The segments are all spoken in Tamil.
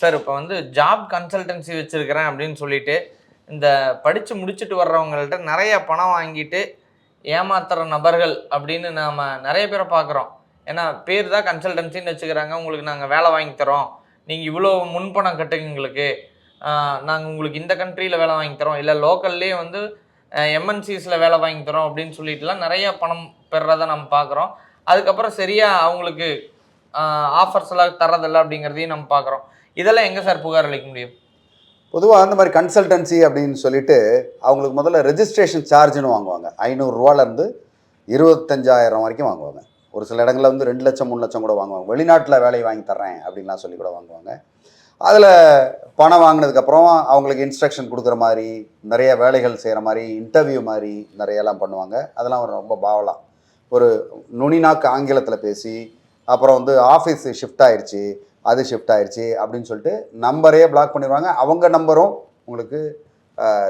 சார் இப்போ வந்து ஜாப் கன்சல்டன்சி வச்சிருக்கிறேன் அப்படின்னு சொல்லிட்டு, இந்த படிச்சு முடிச்சுட்டு வர்றவங்கள்ட்ட நெறைய பணம் வாங்கிட்டு ஏமாத்துற நபர்கள் அப்படின்னு நாம நெறைய பேர பார்க்குறோம். ஏன்னா பேர் தான் கன்சல்டன்சின்னு வச்சுக்கிறாங்க. உங்களுக்கு நாங்க வேலை வாங்கி தர்றோம். நீங்க இவ்வளோ முன்பணம் கட்டுங்க எங்களுக்கு. ஆ நாங்க உங்களுக்கு இந்த கண்ட்ரில வேலை வாங்கி தர்றோம். இல்ல லோக்கல்லயே வந்து எம்என்சிஸ்ல வேலை வாங்கி தர்றோம் அப்படின்னு சொல்லிட்டுலாம் நெறைய பணம் பெறுறத நம்ம பார்க்குறோம். அதுக்கப்புறம் சரியா அவங்களுக்கு ஆ ஆஃபர்ஸ்லாம் தர்றதில்ல அப்படிங்கிறதையும் நம்ம பார்க்குறோம். இதெல்லாம் எங்க சார் புகார் அளிக்க முடியும்? பொதுவாக அந்த மாதிரி கன்சல்டன்சி அப்படின்னு சொல்லிட்டு அவங்களுக்கு முதல்ல ரெஜிஸ்ட்ரேஷன் சார்ஜ்னு வாங்குவாங்க. 500 25,000 வரைக்கும் வாங்குவாங்க. ஒரு சில இடங்களில் வந்து 2 லட்சம் 3 லட்சம் கூட வாங்குவாங்க. வெளிநாட்டில் வேலை வாங்கி தர்றேன் அப்படின்லாம் சொல்லி கூட வாங்குவாங்க. அதில் பணம் வாங்கினதுக்கப்புறம் அவங்களுக்கு இன்ஸ்ட்ரக்ஷன் கொடுக்குற மாதிரி நிறைய வேலைகள் செய்கிற மாதிரி இன்டர்வியூ மாதிரி நிறையெல்லாம் பண்ணுவாங்க. அதெல்லாம் ரொம்ப பாவலாம். ஒரு நுனிநாக்கு ஆங்கிலத்தில் பேசி அப்புறம் வந்து ஆஃபீஸ் ஷிஃப்ட் ஆயிடுச்சு, அது ஷிஃப்ட் ஆயிடுச்சு அப்படின்னு சொல்லிட்டு நம்பரே பிளாக் பண்ணிடுவாங்க. அவங்க நம்பரும் உங்களுக்கு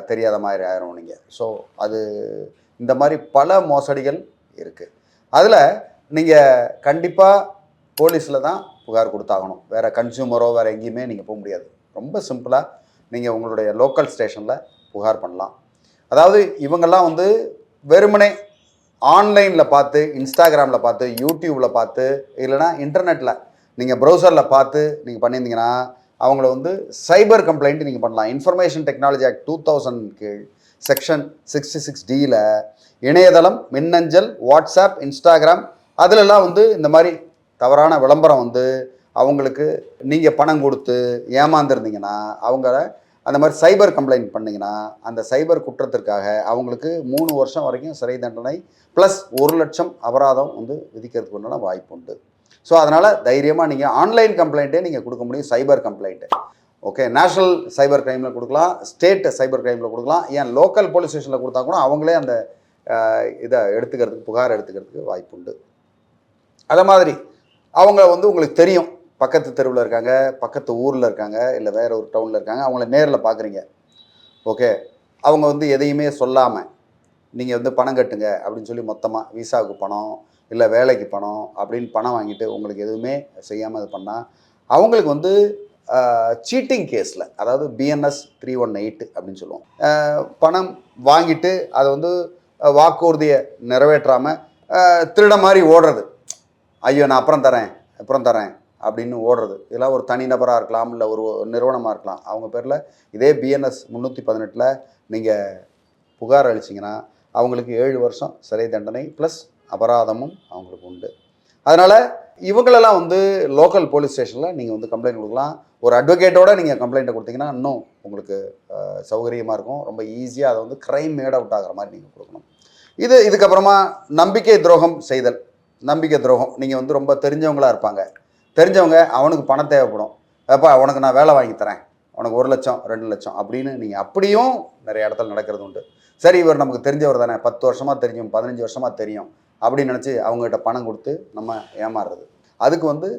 தெரியாத மாதிரி ஆயிரும் நீங்கள். ஸோ அது இந்த மாதிரி பல மோசடிகள் இருக்குது. அதில் நீங்கள் கண்டிப்பாக போலீஸில் தான் புகார் கொடுத்தாகணும். வேறு கன்சியூமரோ வேறு எங்கேயுமே நீங்கள் போக முடியாது. ரொம்ப சிம்பிளாக நீங்கள் உங்களுடைய லோக்கல் ஸ்டேஷனில் புகார் பண்ணலாம். அதாவது இவங்கெல்லாம் வந்து வெறுமனே ஆன்லைனில் பார்த்து, இன்ஸ்டாகிராமில் பார்த்து, யூடியூப்பில் பார்த்து, இல்லைனா இன்டர்நெட்டில் நீங்கள் ப்ரௌசரில் பார்த்து நீங்கள் பண்ணியிருந்தீங்கன்னா அவங்கள வந்து சைபர் கம்ப்ளைண்ட் நீங்கள் பண்ணலாம். இன்ஃபர்மேஷன் டெக்னாலஜி ஆக்ட் 2000 கீழ் செக்ஷன் 66D இணையதளம், மின்னஞ்சல், வாட்ஸ்அப், இன்ஸ்டாகிராம் அதிலெல்லாம் வந்து இந்த மாதிரி தவறான விளம்பரம் வந்து அவங்களுக்கு நீங்கள் பணம் கொடுத்து ஏமாந்துருந்தீங்கன்னா அவங்கள அந்த மாதிரி சைபர் கம்ப்ளைண்ட் பண்ணிங்கன்னா அந்த சைபர் குற்றத்திற்காக அவங்களுக்கு 3 வருஷம் வரைக்கும் சிறை தண்டனை ப்ளஸ் 1 லட்சம் அபராதம் வந்து விதிக்கிறதுக்கு உண்டான வாய்ப்பு உண்டு. ஸோ அதனால் தைரியமாக நீங்கள் ஆன்லைன் கம்ப்ளைண்ட்டே நீங்கள் கொடுக்க முடியும். சைபர் கம்ப்ளைண்ட்டு ஓகே, நேஷ்னல் சைபர் கிரைமில் கொடுக்கலாம், ஸ்டேட் சைபர் கிரைமில் கொடுக்கலாம், ஏன் லோக்கல் போலீஸ் ஸ்டேஷனில் கொடுத்தா கூட அவங்களே அந்த இதை எடுத்துக்கிறதுக்கு புகார் எடுத்துக்கிறதுக்கு வாய்ப்பு உண்டு. அதை மாதிரி அவங்க வந்து உங்களுக்கு தெரியும், பக்கத்து தெருவில் இருக்காங்க, பக்கத்து ஊரில் இருக்காங்க, இல்லை வேறு ஒரு டவுனில் இருக்காங்க, அவங்கள நேரில் பார்க்குறீங்க. ஓகே, அவங்க வந்து எதையுமே சொல்லாமல் நீங்கள் வந்து பணம் கட்டுங்க அப்படின்னு சொல்லி மொத்தமாக விசாவுக்கு பணம் இல்லை வேலைக்கு பணம் அப்படின்னு பணம் வாங்கிட்டு உங்களுக்கு எதுவுமே செய்யாமல் இது பண்ணால் அவங்களுக்கு வந்து சீட்டிங் கேஸில், அதாவது BNS 318 அப்படின்னு சொல்லுவோம், பணம் வாங்கிட்டு அதை வந்து வாக்குறுதியை நிறைவேற்றாமல் திருட மாதிரி ஓடுறது, ஐயோ நான் அப்புறம் தரேன் அப்படின்னு ஓடுறது. இதெல்லாம் ஒரு தனிநபராக இருக்கலாம், இல்லை ஒரு நிறுவனமாக இருக்கலாம். அவங்க பேரில் இதே BNS 318 நீங்கள் புகார் அளிச்சிங்கன்னா அவங்களுக்கு 7 வருஷம் சிறை தண்டனை ப்ளஸ் அபராதமும் அவங்களுக்கு உண்டு. அதனால் இவங்களெல்லாம் வந்து லோக்கல் போலீஸ் ஸ்டேஷனில் நீங்கள் வந்து கம்ப்ளைண்ட் கொடுக்கலாம். ஒரு அட்வொகேட்டோட நீங்கள் கம்ப்ளைண்ட்டை கொடுத்தீங்கன்னா இன்னும் உங்களுக்கு சௌகரியமாக இருக்கும். ரொம்ப ஈஸியாக அதை வந்து க்ரைம் மேட் அவுட் ஆகிற மாதிரி நீங்கள் கொடுக்கணும். இதுக்கப்புறமா நம்பிக்கை துரோகம் செய்தல். நம்பிக்கை துரோகம், நீங்கள் வந்து ரொம்ப தெரிஞ்சவங்களாக இருப்பாங்க, தெரிஞ்சவங்க அவனுக்கு பணம் தேவைப்படும், அப்போ உனக்கு நான் வேலை வாங்கி தரேன், உனக்கு 1 லட்சம் 2 லட்சம் அப்படின்னு நீங்கள் அப்படியும் நிறைய இடத்துல நடக்கிறது உண்டு. சரி இவர் நமக்கு தெரிஞ்சவர் தானே, 10 வருஷமாக தெரியும், 15 வருஷமாக தெரியும் அப்படின்னு நினச்சி அவங்ககிட்ட பணம் கொடுத்து நம்ம ஏமாறுறது. அதுக்கு வந்து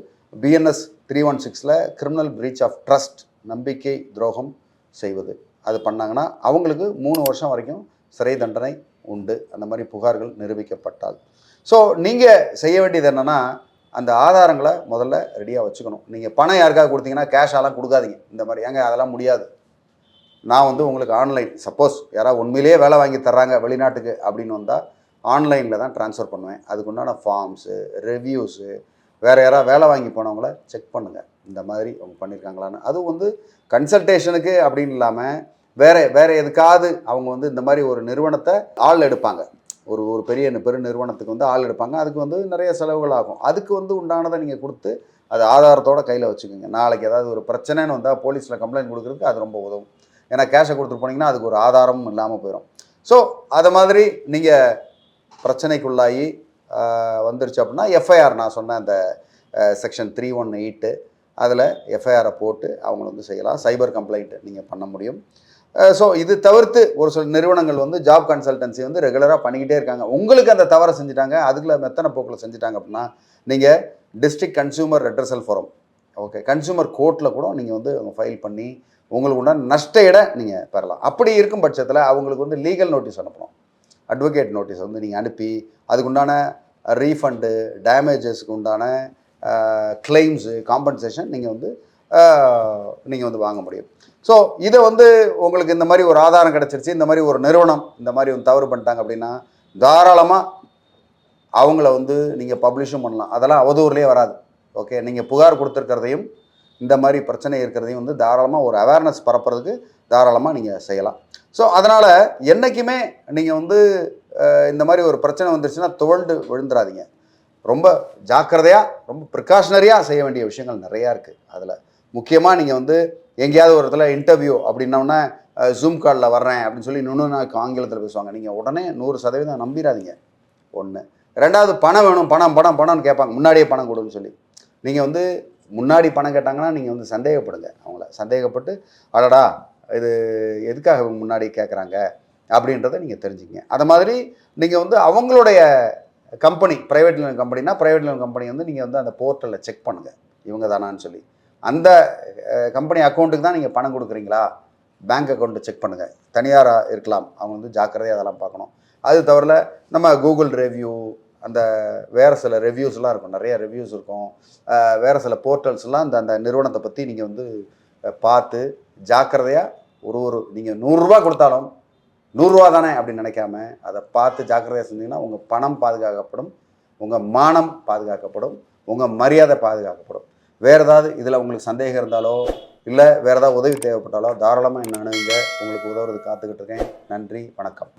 BNS 316 criminal breach of trust, நம்பிக்கை துரோகம் செய்வது, அது பண்ணாங்கன்னா அவங்களுக்கு 3 வருஷம் வரைக்கும் சிறை தண்டனை உண்டு, அந்த மாதிரி புகார்கள் நிரூபிக்கப்பட்டால். ஸோ நீங்கள் செய்ய வேண்டியது என்னென்னா அந்த ஆதாரங்களை முதல்ல ரெடியாக வச்சுக்கணும். நீங்கள் பணம் யாருக்காக கொடுத்தீங்கன்னா கேஷாலாம் கொடுக்காதீங்க. இந்த மாதிரி ஏங்க அதெல்லாம் முடியாது, நான் வந்து உங்களுக்கு ஆன்லைன், சப்போஸ் யாராவது உண்மையிலேயே வேலை வாங்கி தர்றாங்க வெளிநாட்டுக்கு அப்படின்னு வந்தால் ஆன்லைனில் தான் ட்ரான்ஸ்ஃபர் பண்ணுவேன். அதுக்குண்டான ஃபார்ம்ஸு, ரிவ்யூஸு, வேறு யாராவது வேலை வாங்கி போனவங்கள செக் பண்ணுங்கள், இந்த மாதிரி அவங்க பண்ணியிருக்காங்களான்னு. அதுவும் வந்து கன்சல்டேஷனுக்கு அப்படின்னு இல்லாமல் வேறு எதுக்காவது அவங்க வந்து இந்த மாதிரி ஒரு நிறுவனத்தை ஆள் எடுப்பாங்க, ஒரு பெரிய பெரு நிறுவனத்துக்கு வந்து ஆள் எடுப்பாங்க, அதுக்கு வந்து நிறைய செலவுகள் ஆகும். அதுக்கு வந்து உண்டானதை நீங்கள் கொடுத்து அது ஆதாரத்தோடு கையில் வச்சுக்கோங்க. நாளைக்கு ஏதாவது ஒரு பிரச்சனைன்னு வந்தால் போலீஸில் கம்ப்ளைண்ட் கொடுக்குறதுக்கு அது ரொம்ப உதவும். ஏன்னா கேஷை கொடுத்துட்டு போனீங்கன்னா அதுக்கு ஒரு ஆதாரமும் இல்லாமல் போயிடும். ஸோ அதை மாதிரி நீங்கள் பிரச்சனைக்குள்ளாகி வந்துருச்சு அப்படின்னா எஃப்ஐஆர், நான் சொன்ன அந்த செக்ஷன் 318 அதில் எஃப்ஐஆரை போட்டு அவங்கள வந்து செய்யலாம். சைபர் கம்ப்ளைண்ட் நீங்கள் பண்ண முடியும். ஸோ இது தவிர்த்து ஒரு சில நிறுவனங்கள் வந்து ஜாப் கன்சல்டன்சி வந்து ரெகுலராக பண்ணிக்கிட்டே இருக்காங்க. உங்களுக்கு அந்த தவறை செஞ்சுட்டாங்க, அதுக்குள்ள மெத்தனை போக்கில் செஞ்சுட்டாங்க அப்படின்னா நீங்கள் district consumer redressal forum, okay, consumer கோர்ட்டில் கூட நீங்கள் வந்து ஃபைல் பண்ணி உங்களுக்கு உண்டான நஷ்ட ஈடை நீங்கள் பெறலாம். அப்படி இருக்கும் பட்சத்தில் அவங்களுக்கு வந்து லீகல் நோட்டீஸ் அனுப்பணும், அட்வொகேட் நோட்டீஸ் வந்து நீங்கள் அனுப்பி அதுக்குண்டான ரீஃபண்டு, டேமேஜஸ்க்கு உண்டான கிளைம்ஸு, காம்பன்சேஷன் நீங்கள் வந்து நீங்கள் வந்து வாங்க முடியும். ஸோ இதை வந்து உங்களுக்கு இந்த மாதிரி ஒரு ஆதாரம் கிடச்சிருச்சு, இந்த மாதிரி ஒரு நிறுவனம் இந்த மாதிரி வந்து தவறு பண்ணிட்டாங்க அப்படின்னா தாராளமாக அவங்கள வந்து நீங்கள் பப்ளிஷும் பண்ணலாம். அதெல்லாம் அவதூறுலேயே வராது. ஓகே, நீங்கள் புகார் கொடுத்துருக்கிறதையும் இந்த மாதிரி பிரச்சனை இருக்கிறதையும் வந்து தாராளமாக ஒரு அவேர்னஸ் பரப்புறதுக்கு தாராளமாக நீங்கள் செய்யலாம். ஸோ அதனால் என்றைக்குமே நீங்கள் வந்து இந்த மாதிரி ஒரு பிரச்சனை வந்துருச்சுன்னா துவண்டு விழுந்துடாதீங்க. ரொம்ப ஜாக்கிரதையாக, ரொம்ப ப்ரிகாஷனரியாக செய்ய வேண்டிய விஷயங்கள் நிறையா இருக்குது. அதில் முக்கியமாக நீங்கள் வந்து எங்கேயாவது ஒரு இடத்துல இன்டர்வியூ அப்படின்னோடனே ஜூம் காலில் வர்றேன் அப்படின்னு சொல்லி நான் ஆங்கிலத்தில் பேசுவாங்க. நீங்கள் உடனே 100% நம்பிடாதீங்க. ஒன்று. ரெண்டாவது, பணம் வேணும், பணம்னு கேட்பாங்க. முன்னாடியே பணம் கொடுன்னு சொல்லி. நீங்கள் வந்து முன்னாடி பணம் கேட்டாங்கன்னா நீங்கள் வந்து சந்தேகப்படுங்க. அவங்கள சந்தேகப்பட்டு அடடா இது எதுக்காக முன்னாடி கேட்குறாங்க அப்படின்றத நீங்கள் தெரிஞ்சுங்க. அது மாதிரி நீங்கள் வந்து அவங்களுடைய கம்பெனி, ப்ரைவேட் லிமிடெட் கம்பெனினா ப்ரைவேட் லிமிடெட் கம்பெனி வந்து நீங்கள் வந்து அந்த போர்ட்டலில் செக் பண்ணுங்கள், இவங்க தானான்னு சொல்லி. அந்த கம்பெனி அக்கௌண்ட்டுக்கு தான் நீங்கள் பணம் கொடுக்குறீங்களா, பேங்க் அக்கௌண்ட்டு செக் பண்ணுங்கள். தனியாராக இருக்கலாம், அவங்க வந்து ஜாக்கிரதையாக அதெல்லாம் பார்க்கணும். அது தவிர நம்ம கூகுள் ரிவ்யூ, அந்த வேறு சில ரிவ்யூஸ்லாம் இருக்கும், நிறைய ரிவ்யூஸ் இருக்கும், வேறு சில போர்ட்டல்ஸ்லாம் அந்த நிறுவனத்தை பற்றி நீங்கள் வந்து பார்த்து ஜாக்கிரதையாக ஒரு நீங்கள் 100 ரூபா கொடுத்தாலும் 100 ரூபா தானே அப்படின்னு நினைக்காம அதை பார்த்து ஜாக்கிரதையாக செஞ்சீங்கன்னா உங்கள் பணம் பாதுகாக்கப்படும், உங்கள் மானம் பாதுகாக்கப்படும், உங்கள் மரியாதை பாதுகாக்கப்படும். வேறு ஏதாவது இதில் உங்களுக்கு சந்தேகம் இருந்தாலோ இல்லை வேறு ஏதாவது உதவி தேவைப்பட்டாலோ தாராளமாக என்ன அணுகுங்க. உங்களுக்கு உதவுறது காத்துக்கிட்டு இருக்கேன். நன்றி, வணக்கம்.